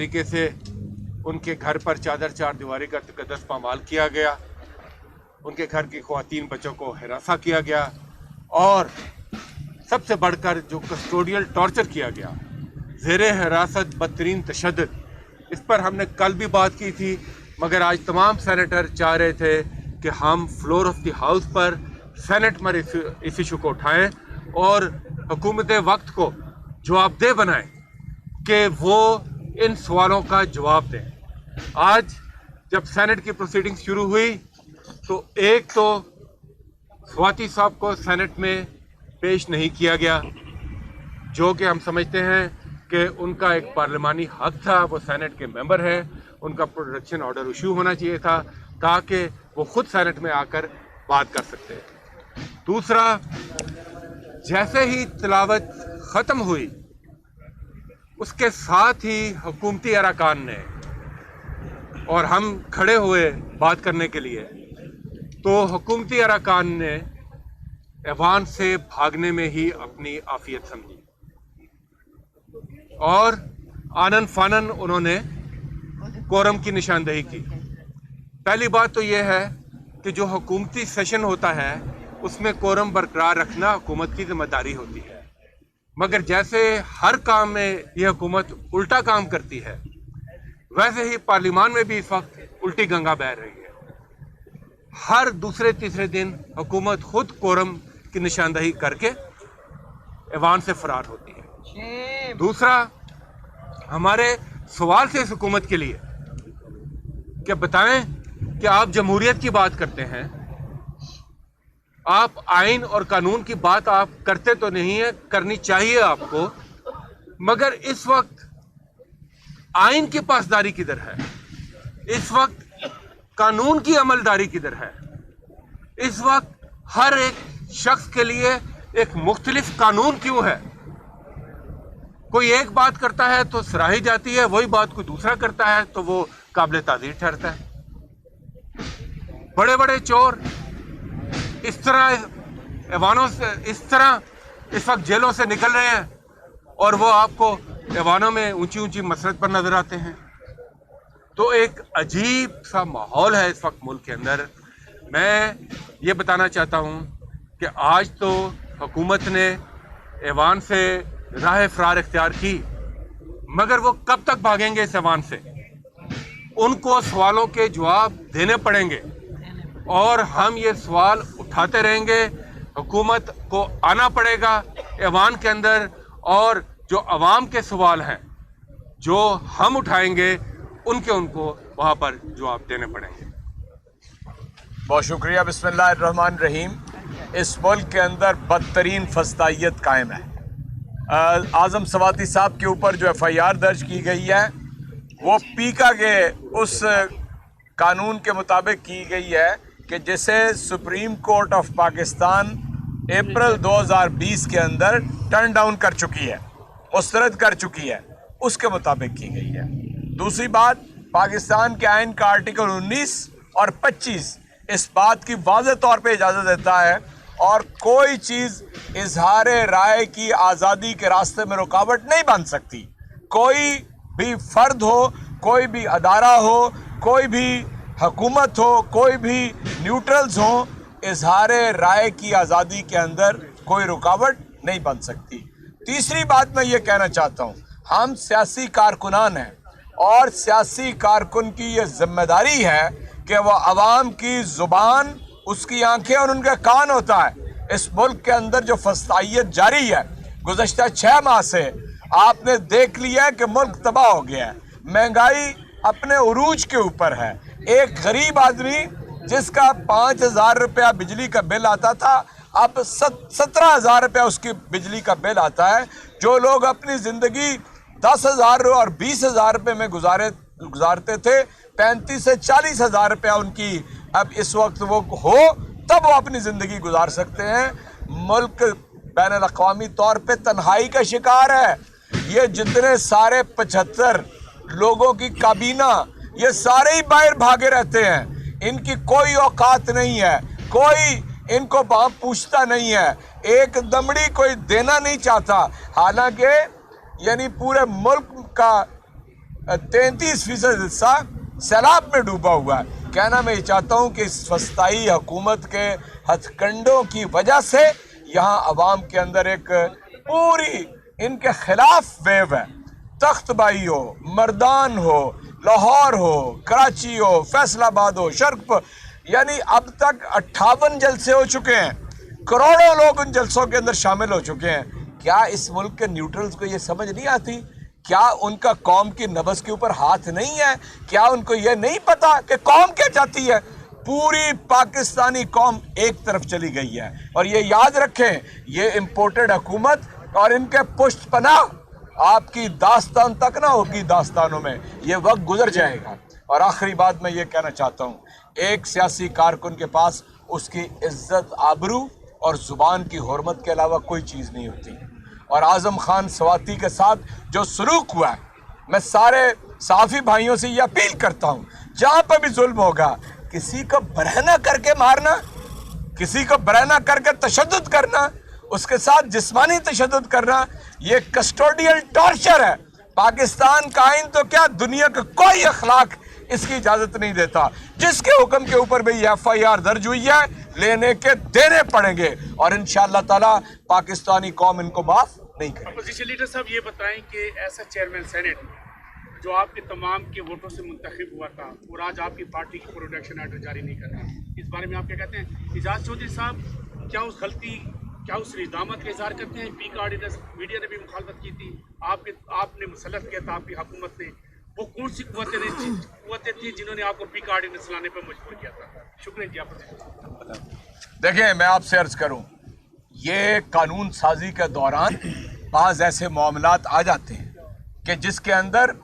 तरीके से उनके घर पर चादर चार दीवारी का तकद्दस पामाल किया गया, उनके घर की ख़वातीन बच्चों को हिरासा किया गया और सबसे बढ़कर जो कस्टोडियल टॉर्चर किया गया, ज़ेरे हिरासत बदतरीन तशद्दुद, इस पर हमने कल भी बात की थी, मगर आज तमाम सेनेटर चाह रहे थे कि हम फ्लोर ऑफ द हाउस पर सेनेट में इस इशू को उठाएं और हुकूमत वक्त को जवाबदेह बनाएं कि वो इन सवालों का जवाब दें। आज जब सेनेट की प्रोसीडिंग शुरू हुई तो एक तो स्वाति साहब को सेनेट में पेश नहीं किया गया, जो कि हम समझते हैं कि उनका एक पार्लिमानी हक था, वो सेनेट के मेंबर हैं, उनका प्रोटेक्शन ऑर्डर इशू होना चाहिए था ताकि वो खुद सेनेट में आकर बात कर सकते हैं। दूसरा, जैसे ही तिलावत ख़त्म हुई उसके साथ ही हुकूमती अरकान ने, और हम खड़े हुए बात करने के लिए, तो हुकूमती अरकान ने ऐवान से भागने में ही अपनी आफियत समझी और आनन फानन उन्होंने कोरम की निशानदेही की। पहली बात तो यह है कि जो हुकूमती सेशन होता है उसमें कोरम बरकरार रखना हुकूमत की जिम्मेदारी होती है, मगर जैसे हर काम में यह हुकूमत उल्टा काम करती है, वैसे ही पार्लियामान में भी इस वक्त उल्टी गंगा बह रही है। हर दूसरे तीसरे दिन हुकूमत खुद कोरम की निशानदेही करके ऐवान से फरार होती है। दूसरा, हमारे सवाल से इस हुकूमत के लिए कि बताएं कि आप जमहूरियत की बात करते हैं, आप आइन और कानून की बात आप करते तो नहीं है, करनी चाहिए आपको, मगर इस वक्त आइन की पासदारी किधर है? इस वक्त कानून की अमलदारी किधर है? इस वक्त हर एक शख्स के लिए एक मुख्तलिफ कानून क्यों है? कोई एक बात करता है तो सराही जाती है, वही बात कोई दूसरा करता है तो वो काबिल ताज़ीर ठहरता है। बड़े बड़े चोर इस तरह ऐवानों से, इस तरह इस वक्त जेलों से निकल रहे हैं और वो आपको ऐवानों में ऊंची ऊंची मसरत पर नजर आते हैं। तो एक अजीब सा माहौल है इस वक्त मुल्क के अंदर। मैं ये बताना चाहता हूँ कि आज तो हुकूमत ने ऐवान से राह फरार इख्तियार की, मगर वो कब तक भागेंगे इस ऐवान से? उनको सवालों के जवाब देने पड़ेंगे और हम ये सवाल उठाते रहेंगे। हुकूमत को आना पड़ेगा ऐवान के अंदर और जो अवाम के सवाल हैं जो हम उठाएंगे उनको वहाँ पर जवाब देने पड़ेंगे। बहुत शुक्रिया। बिस्मिल्लाहिर्रहमानिर्रहीम। इस मुल्क के अंदर बदतरीन फस्दायत कायम है। आज़म स्वाति साहब के ऊपर जो FIR दर्ज की गई है वो पीका के उस कानून के मुताबिक की गई है कि जिसे सुप्रीम कोर्ट ऑफ पाकिस्तान अप्रैल 2020 के अंदर टर्न डाउन कर चुकी है, मुस्तरद कर चुकी है, उसके मुताबिक की गई है। दूसरी बात, पाकिस्तान के आइन का आर्टिकल 19 और 25 इस बात की वाज़ेह तौर पे इजाज़त देता है और कोई चीज़ इजहार राय की आज़ादी के रास्ते में रुकावट नहीं बन सकती। कोई भी फर्द हो, कोई भी अदारा हो, कोई भी हुकूमत हो, कोई भी न्यूट्रल्स हो, इजहार राय की आज़ादी के अंदर कोई रुकावट नहीं बन सकती। तीसरी बात मैं ये कहना चाहता हूँ, हम सियासी कारकुनान हैं और सियासी कारकुन की ये जिम्मेदारी है कि वह अवाम की ज़ुबान, उसकी आंखें और उनका कान होता है। इस मुल्क के अंदर जो फस्दायत जारी है गुज़श्ता 6 माह से, आपने देख लिया है कि मुल्क तबाह हो गया है। महंगाई अपने उरूज के ऊपर है। एक गरीब आदमी जिसका 5,000 रुपया बिजली का बिल आता था, अब 17,000 रुपया उसकी बिजली का बिल आता है। जो लोग अपनी ज़िंदगी 10,000 और 20,000 रुपये में गुजारते थे, 35 से 40,000 रुपया उनकी अब इस वक्त वो हो तब वो अपनी ज़िंदगी गुजार सकते हैं। मुल्क बैनुल अक़वामी तौर पे तन्हाई का शिकार है। ये जितने सारे 75 लोगों की काबीना, ये सारे ही बाहर भागे रहते हैं। इनकी कोई औकात नहीं है, कोई इनको बाप पूछता नहीं है, एक दमड़ी कोई देना नहीं चाहता। हालांकि यानी पूरे मुल्क का 33% हिस्सा सैलाब में डूबा हुआ है। कहना मैं ये चाहता हूँ कि इस फस्ताई हुकूमत के हथकंडों की वजह से यहाँ अवाम के अंदर एक पूरी इनके खिलाफ वेव है। तख्तबाई हो, मर्दान हो, लाहौर हो, कराची हो, फैसलाबाद हो, शर्क, यानी अब तक 58 जलसे हो चुके हैं, करोड़ों लोग उन जलसों के अंदर शामिल हो चुके हैं। क्या इस मुल्क के न्यूट्रल्स को ये समझ नहीं आती? क्या उनका कौम की नब्ज़ के ऊपर हाथ नहीं है? क्या उनको ये नहीं पता कि कौम क्या चाहती है? पूरी पाकिस्तानी कौम एक तरफ चली गई है। और ये याद रखें, ये इम्पोर्टेड हुकूमत और इनके पुष्ट पनाह आपकी दास्तान तक ना होगी, दास्तानों में ये वक्त गुजर जाएगा। और आखिरी बात मैं ये कहना चाहता हूँ, एक सियासी कारकुन के पास उसकी इज्जत, आबरू और ज़ुबान की हुर्मत के अलावा कोई चीज़ नहीं होती। और आज़म खान स्वाति के साथ जो सलूक हुआ है, मैं सारे साफ़ी भाइयों से ये अपील करता हूँ, जहाँ पर भी जुल्म होगा, किसी को बरहना करके मारना, किसी को बरहना करके तशद्दुद करना, उसके साथ जिस्मानी तशद्दुद करना, ये कस्टोडियल टॉर्चर है। पाकिस्तान का आइन तो क्या, दुनिया का कोई अखलाक इसकी इजाज़त नहीं देता। जिसके हुक्म के ऊपर भी FIR दर्ज हुई है, लेने के देने पड़ेंगे और इंशाअल्लाह ताला पाकिस्तानी कौम इनको माफ नहीं करेगी। अपोजिशन लीडर साहब ये बताएं कि ऐसा चेयरमैन सेनेट जो आपके तमाम के वोटों से मुंतखब हुआ था और आज आपकी पार्टी की प्रोटेक्शन आर्डर जारी नहीं कर रहा, इस बारे में आप क्या कहते हैं? एजाज चौधरी साहब क्या उस इक़दामत का इज़हार करते हैं? पीक आर्डिनेंस मीडिया ने भी मुखालफत की थी, आपने मुसल्लत किया था आपकी हुकूमत ने, वो कौन सी कुव्वतें थी जिन्होंने आपको पीक आर्डिनेंस लाने पर मजबूर किया था? शुक्रिया जी। आप देखिए, मैं आपसे अर्ज करूं, ये कानून साजी के दौरान बाज़ ऐसे मामलात आ जाते हैं कि जिसके अंदर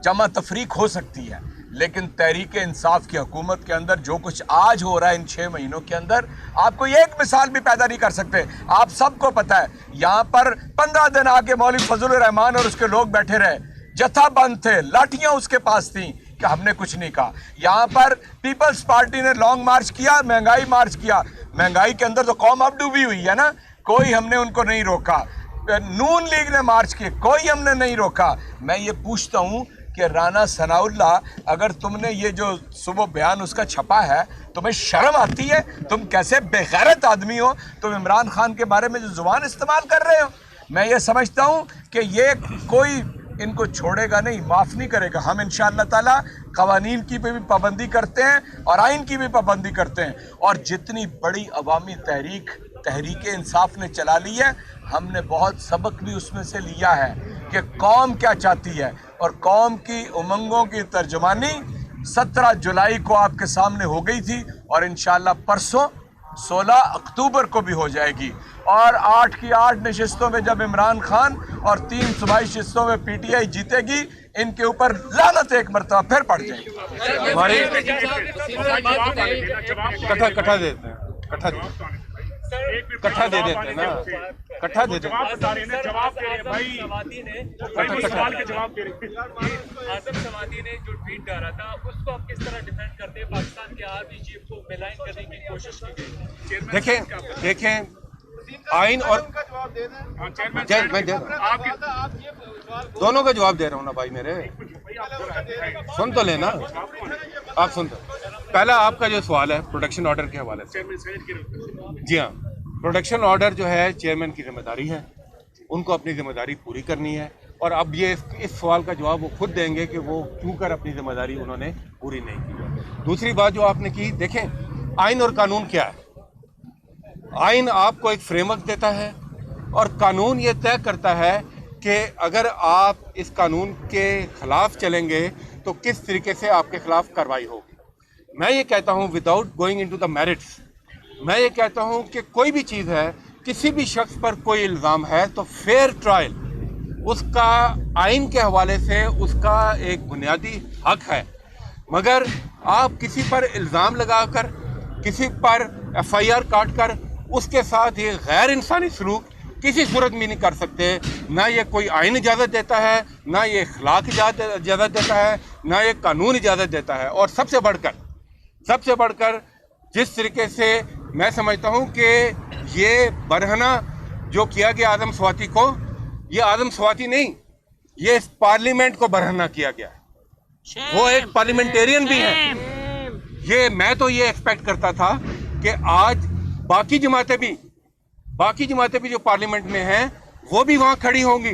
जमा तफरीक हो सकती है, लेकिन तहरीक इंसाफ की हुकूमत के अंदर जो कुछ आज हो रहा है इन 6 महीनों के अंदर, आपको ये एक मिसाल भी पैदा नहीं कर सकते। आप सबको पता है, यहाँ पर 15 दिन आके मौलवी फजलुर रहमान और उसके लोग बैठे रहे, जत्था बंद थे, लाठियाँ उसके पास थीं कि हमने कुछ नहीं कहा। यहाँ पर पीपल्स पार्टी ने लॉन्ग मार्च किया, महंगाई मार्च किया, महंगाई के अंदर तो कौम अब डूबी हुई है ना, कोई हमने उनको नहीं रोका। नून लीग ने मार्च किए, कोई हमने नहीं रोका। मैं ये पूछता हूँ कि राना सनाउल्लाह, अगर तुमने ये जो सुबह बयान उसका छपा है, तुम्हें शर्म आती है? तुम कैसे बेगैरत आदमी हो, तुम इमरान खान के बारे में जो जुबान इस्तेमाल कर रहे हो। मैं ये समझता हूँ कि ये कोई इनको छोड़ेगा नहीं, माफ़ नहीं करेगा। हम इंशाअल्लाह ताला कवानीन की भी पाबंदी करते हैं और आइन की भी पाबंदी करते हैं। और जितनी बड़ी अवामी तहरीक इंसाफ ने चला ली है, हमने बहुत सबक भी उसमें से लिया है कि कौम क्या चाहती है, और कौम की उमंगों की तर्जुमानी 17 जुलाई को आपके सामने हो गई थी और इंशाअल्लाह परसों 16 अक्टूबर को भी हो जाएगी। और 8 की 8 नशिस्तों में जब इमरान खान और 3 सूबाई नशिस्तों में PTI जीतेगी, इनके ऊपर लानत एक मरतबा फिर पड़ जाएगी। कट्ठा देते हैं, कट्ठा दे देते हैं ना, कट्ठा दे देते हैं। आज़म समाती ने जो ट्वीट डाला था, उसको आप किस तरह डिफेंड करते हैं? पाकिस्तान के आर्मी चीफ को बेलाइन करने की कोशिश की गई। देखें आइन और दोनों का जवाब दे रहा हूँ ना भाई मेरे, सुन तो लेना, आप सुन तो। पहला आपका जो सवाल है प्रोटेक्शन ऑर्डर के हवाले से, जी हाँ, प्रोटेक्शन ऑर्डर जो है चेयरमैन की जिम्मेदारी है, उनको अपनी जिम्मेदारी पूरी करनी है। और अब ये इस सवाल का जवाब वो खुद देंगे कि वो क्यों कर अपनी जिम्मेदारी उन्होंने पूरी नहीं की। दूसरी बात जो आपने की, देखें आइन और कानून क्या है। आइन आपको एक फ्रेमवर्क देता है और कानून ये तय करता है कि अगर आप इस कानून के खिलाफ चलेंगे तो किस तरीके से आपके खिलाफ कार्रवाई होगी। मैं ये कहता हूँ, without going into the merits, मैं ये कहता हूँ कि कोई भी चीज़ है, किसी भी शख्स पर कोई इल्ज़ाम है तो फेयर ट्रायल उसका आइन के हवाले से उसका एक बुनियादी हक है। मगर आप किसी पर इल्ज़ाम लगाकर, किसी पर FIR काट कर उसके साथ ये गैर इंसानी सलूक किसी सूरत में नहीं कर सकते। ना ये कोई आइन इजाज़त देता है, ना ये अखलाक इजाज़त देता है, ना ये कानून इजाज़त देता है। और सबसे बढ़कर जिस तरीके से मैं समझता हूँ कि ये बरहना जो किया गया आज़म स्वाति को, ये आज़म स्वाति नहीं, ये इस पार्लियामेंट को बरहना किया गया है। वो एक पार्लियामेंटेरियन भी हैं। ये मैं तो ये एक्सपेक्ट करता था कि आज बाकी जमातें भी जो पार्लियामेंट में हैं वो भी वहाँ खड़ी होंगी,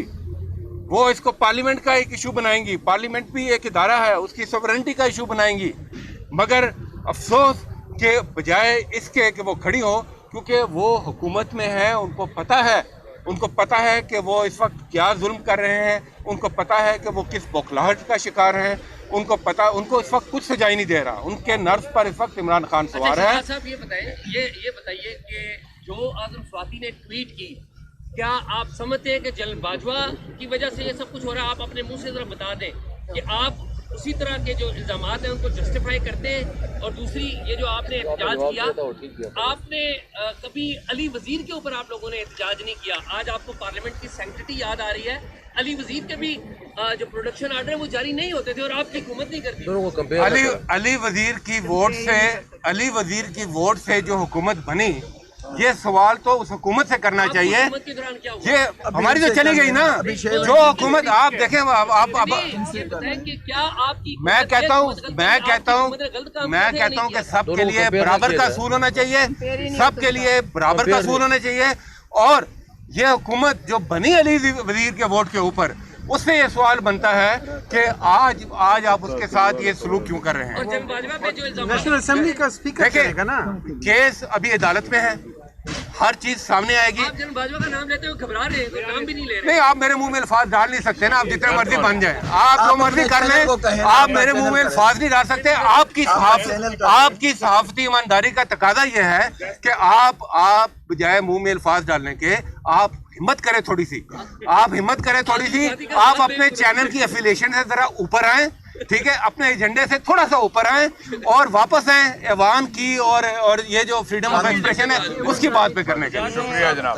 वो इसको पार्लियामेंट का एक इशू बनाएंगी। पार्लियामेंट भी एक इदारा है, उसकी सॉवरेनिटी का इशू बनाएंगी। मगर अफसोस के बजाय इसके कि वो खड़ी हो, क्योंकि वो हुकूमत में है, उनको पता है कि वो इस वक्त क्या जुल्म कर रहे हैं, उनको पता है कि वो किस बौखलाहट का शिकार हैं, उनको इस वक्त कुछ सजाई नहीं दे रहा। उनके नर्व पर इस वक्त इमरान खान सवार है। साहब ये बताइए कि जो आज़म स्वाति ने ट्वीट की, क्या आप समझते हैं कि जनरल बाजवा की वजह से ये सब कुछ हो रहा है? आप अपने मुंह से जरा बता दें कि आप उसी तरह के जो इल्जामात हैं उनको जस्टिफाई करते हैं। और दूसरी, ये जो आपने एहतजाज किया, आपने कभी अली वजीर के ऊपर आप लोगों ने एहतजाज नहीं किया। आज आपको पार्लियामेंट की सैंक्टिटी याद आ रही है। अली वजीर के भी जो प्रोडक्शन आर्डर है वो जारी नहीं होते थे और आपकी हुकूमत नहीं करती। अली वजीर की वोट से जो हुकूमत बनी, ये सवाल तो उस हुकूमत से करना चाहिए। हुकूमत के दौरान क्या हुआ? ये हमारी तो चली गई ना, जो हुकूमत आप देखें आप ये बताएं कि क्या आपकी मैं कहता हूँ कि सबके लिए बराबर का असूल होना चाहिए, सबके लिए बराबर का असूल होना चाहिए। और ये हुकूमत जो बनी अली वजीर के वोट के ऊपर, उससे ये सवाल बनता है कि आज आप उसके साथ ये सलूक क्यों कर रहे हैं। और जनरल बाजवा पे जो इल्जाम नेशनल असेंबली का स्पीकर करेगा ना। केस अभी अदालत में है, हर चीज सामने आएगी। आप जनरल बाजवा का नाम लेते हुए घबरा रहे हैं, कोई नाम भी नहीं ले रहे। नहीं, आप मेरे मुंह में अल्फाज डाल नहीं सकते ना, आप जितने मर्जी बन जाए, आप जो मर्जी कर लें, आप मेरे मुंह में अल्फाज नहीं डाल सकते। आपकी सहाफती ईमानदारी का तकाजा ये है कि आप बजाय मुंह में अल्फाज डालने के आप हिम्मत करें थोड़ी सी, आप अपने चैनल की एफिलिएशन से जरा ऊपर आए, ठीक है, अपने एजेंडे से थोड़ा सा ऊपर आए और वापस आए ऐवान की और ये जो फ्रीडम ऑफ एक्सप्रेशन है उसकी बात पे करने के लिए। शुक्रिया जनाब।